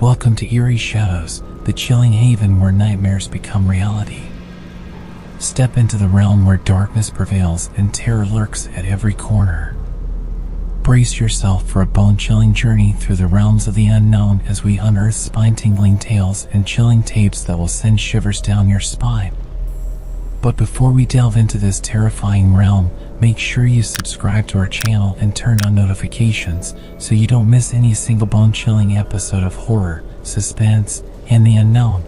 Welcome to Eerie Shadows, the chilling haven where nightmares become reality. Step into the realm where darkness prevails and terror lurks at every corner. Brace yourself for a bone-chilling journey through the realms of the unknown as we unearth spine-tingling tales and chilling tapes that will send shivers down your spine. But before we delve into this terrifying realm, make sure you subscribe to our channel and turn on notifications so you don't miss any single bone-chilling episode of horror, suspense, and the unknown.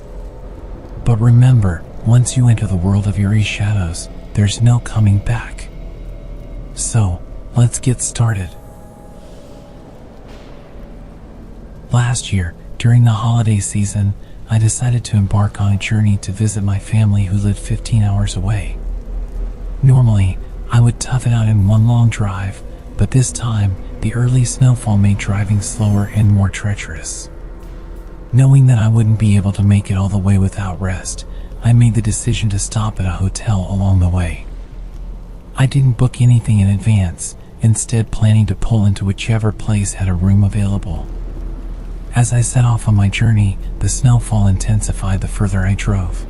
But remember, once you enter the world of Eerie Shadows, there's no coming back. So, let's get started. Last year, during the holiday season, I decided to embark on a journey to visit my family who lived 15 hours away. Normally, I would tough it out in one long drive, but this time, the early snowfall made driving slower and more treacherous. Knowing that I wouldn't be able to make it all the way without rest, I made the decision to stop at a hotel along the way. I didn't book anything in advance, instead planning to pull into whichever place had a room available. As I set off on my journey, the snowfall intensified the further I drove.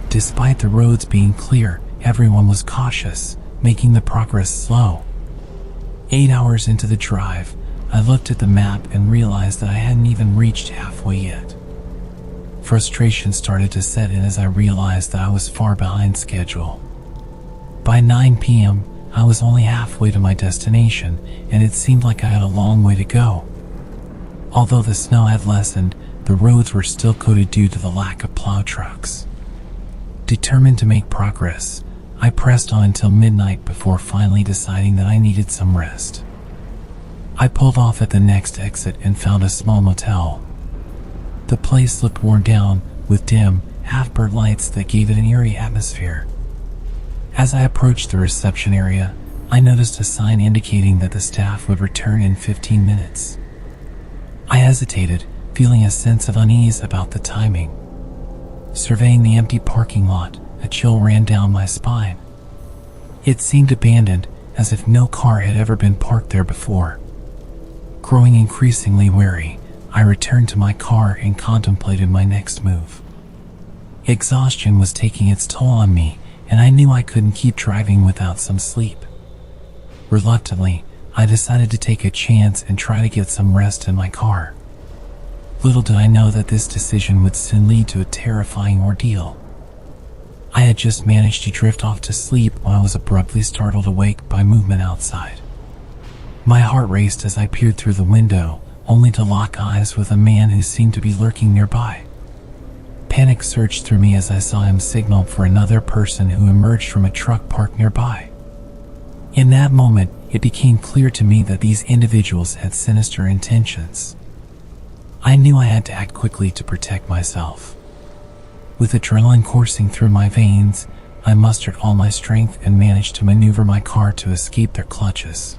Despite the roads being clear, everyone was cautious, making the progress slow. 8 hours into the drive, I looked at the map and realized that I hadn't even reached halfway yet. Frustration started to set in as I realized that I was far behind schedule. By 9 p.m., I was only halfway to my destination, and it seemed like I had a long way to go. Although the snow had lessened, the roads were still coated due to the lack of plow trucks. Determined to make progress, I pressed on until midnight before finally deciding that I needed some rest. I pulled off at the next exit and found a small motel. The place looked worn down, with dim, half-burnt lights that gave it an eerie atmosphere. As I approached the reception area, I noticed a sign indicating that the staff would return in 15 minutes. I hesitated, feeling a sense of unease about the timing. Surveying the empty parking lot, a chill ran down my spine. It seemed abandoned, as if no car had ever been parked there before. Growing increasingly wary, I returned to my car and contemplated my next move. Exhaustion was taking its toll on me, and I knew I couldn't keep driving without some sleep. Reluctantly, I decided to take a chance and try to get some rest in my car. Little did I know that this decision would soon lead to a terrifying ordeal. I had just managed to drift off to sleep when I was abruptly startled awake by movement outside. My heart raced as I peered through the window, only to lock eyes with a man who seemed to be lurking nearby. Panic surged through me as I saw him signal for another person who emerged from a truck parked nearby. In that moment, it became clear to me that these individuals had sinister intentions. I knew I had to act quickly to protect myself. With adrenaline coursing through my veins, I mustered all my strength and managed to maneuver my car to escape their clutches.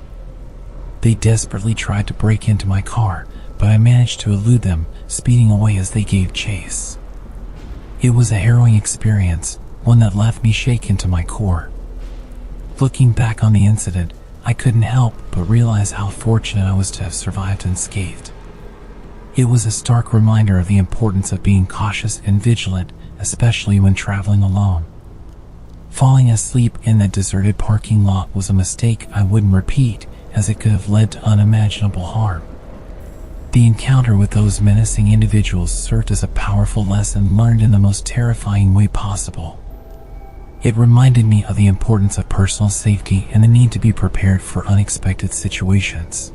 They desperately tried to break into my car, but I managed to elude them, speeding away as they gave chase. It was a harrowing experience, one that left me shaken to my core. Looking back on the incident, I couldn't help but realize how fortunate I was to have survived unscathed. It was a stark reminder of the importance of being cautious and vigilant, especially when traveling alone. Falling asleep in that deserted parking lot was a mistake I wouldn't repeat, as it could have led to unimaginable harm. The encounter with those menacing individuals served as a powerful lesson learned in the most terrifying way possible. It reminded me of the importance of personal safety and the need to be prepared for unexpected situations.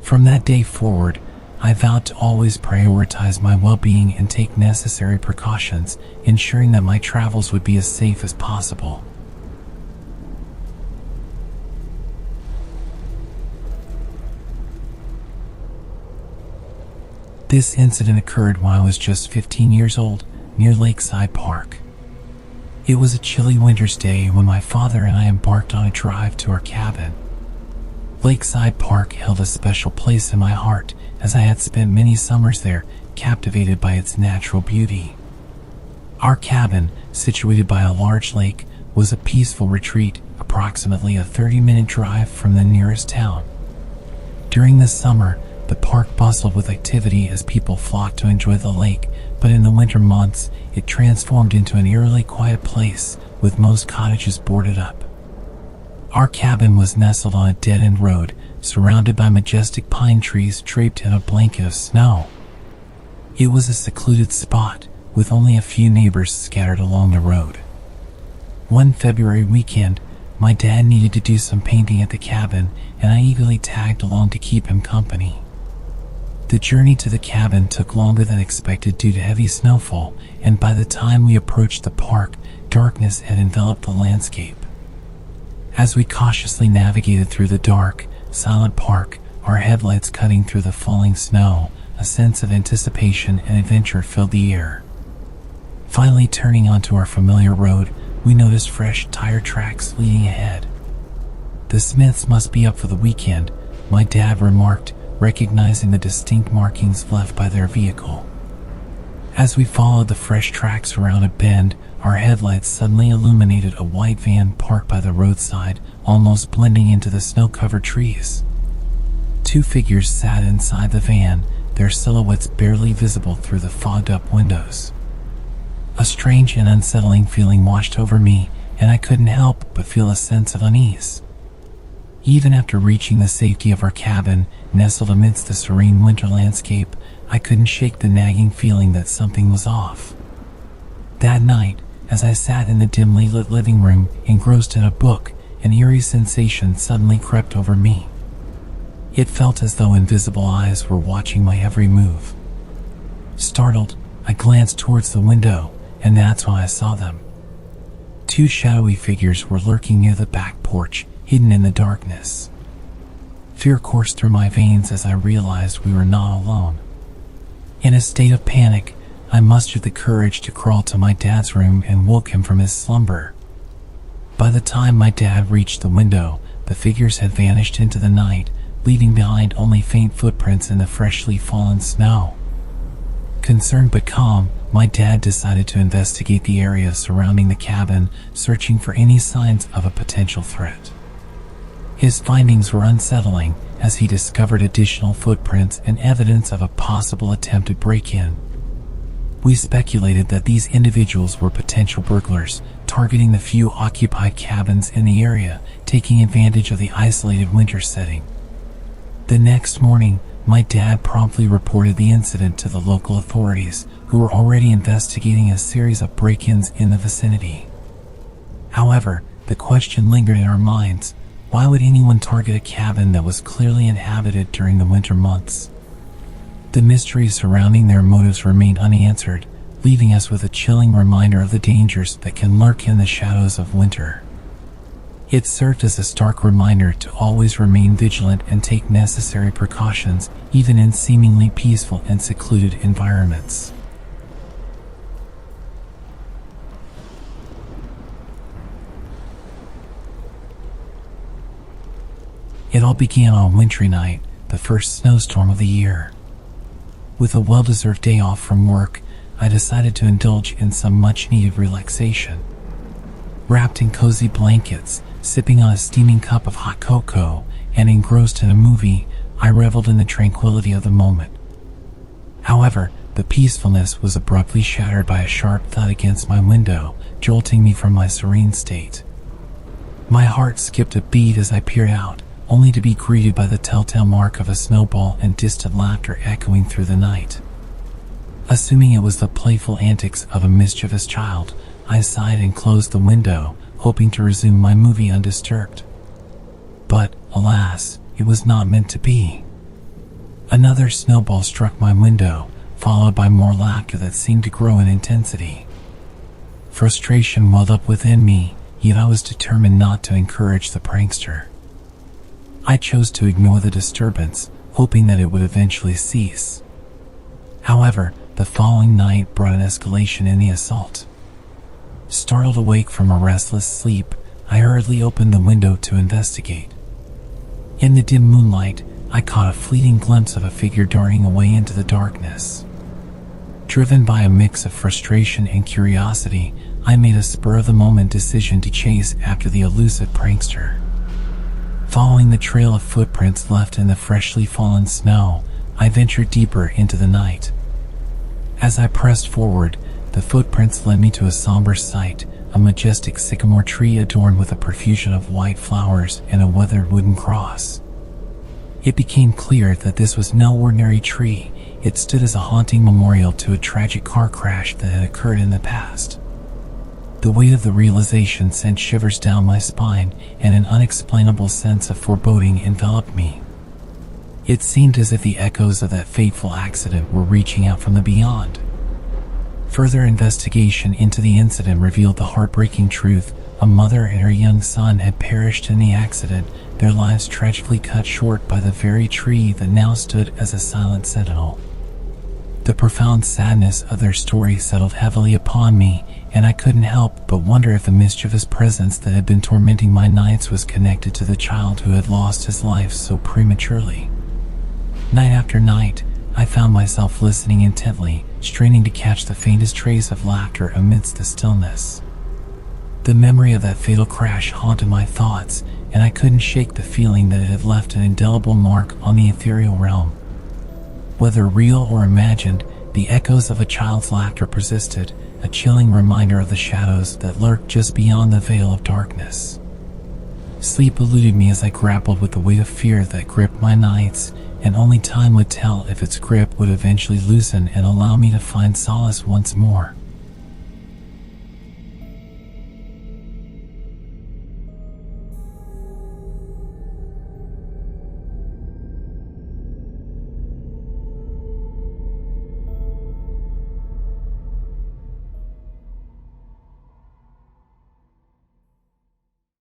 From that day forward, I vowed to always prioritize my well-being and take necessary precautions, ensuring that my travels would be as safe as possible. This incident occurred when I was just 15 years old, near Lakeside Park. It was a chilly winter's day when my father and I embarked on a drive to our cabin. Lakeside Park held a special place in my heart, as I had spent many summers there, captivated by its natural beauty. Our cabin, situated by a large lake, was a peaceful retreat, approximately a 30-minute drive from the nearest town. During the summer, The park bustled with activity as people flocked to enjoy the lake, but in the winter months, it transformed into an eerily quiet place, with most cottages boarded up. Our cabin was nestled on a dead-end road, surrounded by majestic pine trees draped in a blanket of snow. It was a secluded spot, with only a few neighbors scattered along the road. One February weekend, my dad needed to do some painting at the cabin, and I eagerly tagged along to keep him company. The journey to the cabin took longer than expected due to heavy snowfall, and by the time we approached the park, darkness had enveloped the landscape. As we cautiously navigated through the dark, silent park, our headlights cutting through the falling snow, a sense of anticipation and adventure filled the air. Finally turning onto our familiar road, we noticed fresh tire tracks leading ahead. "The Smiths must be up for the weekend," my dad remarked, recognizing the distinct markings left by their vehicle. As we followed the fresh tracks around a bend, our headlights suddenly illuminated a white van parked by the roadside, almost blending into the snow-covered trees. Two figures sat inside the van, their silhouettes barely visible through the fogged-up windows. A strange and unsettling feeling washed over me, and I couldn't help but feel a sense of unease. Even after reaching the safety of our cabin, nestled amidst the serene winter landscape, I couldn't shake the nagging feeling that something was off. That night, as I sat in the dimly lit living room, engrossed in a book, an eerie sensation suddenly crept over me. It felt as though invisible eyes were watching my every move. Startled, I glanced towards the window, and that's when I saw them. Two shadowy figures were lurking near the back porch, hidden in the darkness. Fear coursed through my veins as I realized we were not alone. In a state of panic, I mustered the courage to crawl to my dad's room and woke him from his slumber. By the time my dad reached the window, the figures had vanished into the night, leaving behind only faint footprints in the freshly fallen snow. Concerned but calm, my dad decided to investigate the area surrounding the cabin, searching for any signs of a potential threat. His findings were unsettling, as he discovered additional footprints and evidence of a possible attempted break-in. We speculated that these individuals were potential burglars, targeting the few occupied cabins in the area, taking advantage of the isolated winter setting. The next morning, my dad promptly reported the incident to the local authorities, who were already investigating a series of break-ins in the vicinity. However, the question lingered in our minds: why would anyone target a cabin that was clearly inhabited during the winter months? The mystery surrounding their motives remained unanswered, leaving us with a chilling reminder of the dangers that can lurk in the shadows of winter. It served as a stark reminder to always remain vigilant and take necessary precautions, even in seemingly peaceful and secluded environments. It all began on a wintry night, the first snowstorm of the year. With a well-deserved day off from work, I decided to indulge in some much-needed relaxation. Wrapped in cozy blankets, sipping on a steaming cup of hot cocoa, and engrossed in a movie, I reveled in the tranquility of the moment. However, the peacefulness was abruptly shattered by a sharp thud against my window, jolting me from my serene state. My heart skipped a beat as I peered out, only to be greeted by the telltale mark of a snowball and distant laughter echoing through the night. Assuming it was the playful antics of a mischievous child, I sighed and closed the window, hoping to resume my movie undisturbed. But, alas, it was not meant to be. Another snowball struck my window, followed by more laughter that seemed to grow in intensity. Frustration welled up within me, yet I was determined not to encourage the prankster. I chose to ignore the disturbance, hoping that it would eventually cease. However, the following night brought an escalation in the assault. Startled awake from a restless sleep, I hurriedly opened the window to investigate. In the dim moonlight, I caught a fleeting glimpse of a figure darting away into the darkness. Driven by a mix of frustration and curiosity, I made a spur-of-the-moment decision to chase after the elusive prankster. Following the trail of footprints left in the freshly fallen snow, I ventured deeper into the night. As I pressed forward, the footprints led me to a somber sight, a majestic sycamore tree adorned with a profusion of white flowers and a weathered wooden cross. It became clear that this was no ordinary tree. It stood as a haunting memorial to a tragic car crash that had occurred in the past. The weight of the realization sent shivers down my spine, and an unexplainable sense of foreboding enveloped me. It seemed as if the echoes of that fateful accident were reaching out from the beyond. Further investigation into the incident revealed the heartbreaking truth. A mother and her young son had perished in the accident, their lives tragically cut short by the very tree that now stood as a silent sentinel. The profound sadness of their story settled heavily upon me, and I couldn't help but wonder if the mischievous presence that had been tormenting my nights was connected to the child who had lost his life so prematurely. Night after night, I found myself listening intently, straining to catch the faintest trace of laughter amidst the stillness. The memory of that fatal crash haunted my thoughts, and I couldn't shake the feeling that it had left an indelible mark on the ethereal realm. Whether real or imagined, the echoes of a child's laughter persisted, a chilling reminder of the shadows that lurked just beyond the veil of darkness. Sleep eluded me as I grappled with the weight of fear that gripped my nights, and only time would tell if its grip would eventually loosen and allow me to find solace once more.